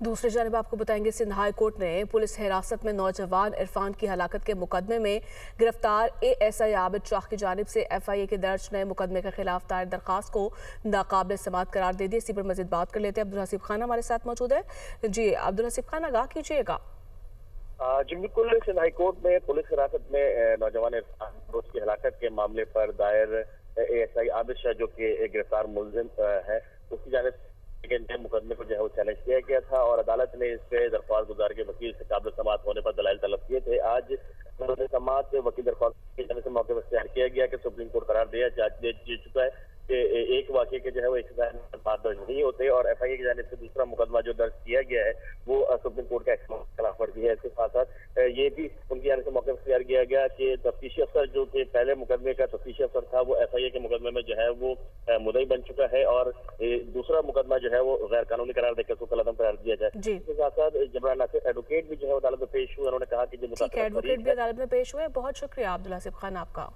दूसरी जानिब आपको बताएंगे, सिंध हाई कोर्ट ने पुलिस हिरासत में नौजवान इरफान की हलाकत के मुकदमे में गिरफ्तार एएसआई आबिद शाह की जानिब से एफआईए के दर्ज नए मुकदमे के खिलाफ दायर दरखास्त को नाकाबिल समाअत करार दे दी। इसी पर मजीद बात कर लेते हैं। अब्दुल हसीब खान हमारे साथ मौजूद है। जी अब्दुल हसीब खान, आगाह कीजिएगा। जी बिल्कुल, सिंध हाई कोर्ट में पुलिस हिरासत में नौजवान इरफान की हलाकत के मामले पर दायर एएसआई आबिद शाह जो कि गिरफ्तार मुलजिम है, उसकी जानिब से मुकदमे को जो है वो चैलेंज किया गया था और अदालत ने इस पे दरख्वास्त गुजार के वकील से काबिल समाअत होने पर दलाइल तलब किए थे। आज समाअत वकील दरख्वास्त के जाने से मौके पर तैयार किया गया कि सुप्रीम कोर्ट करार दे चुका है कि एक वाक़े के जो है वो एक दर्ज नहीं होते और एफआईए की जानिब से दूसरा मुकदमा जो दर्ज किया गया है वो सुप्रीम कोर्ट का खिलाफ वर्जी है। इसके साथ साथ ये भी उनकी जानिब से मौके पर तैयार किया गया कि तफ्तीशी अफसर जो कि पहले मुकदमे का तफ्तीशी अफसर था वो एफआईए के मुकदमे में जो है वो मुद्दई बन चुका है और दूसरा मुकदमा जो है वो गैर कानूनी करार देकर उसको कलअदम करार दिया जाए। इसके साथ साथ जबरान नासिर एडवोकेट भी जो है अदालत में पेश हुए। उन्होंने कहा कि जो एडवोकेट भी अदालत में पेश हुए। बहुत शुक्रिया अब्दुल हसीब खान आपका।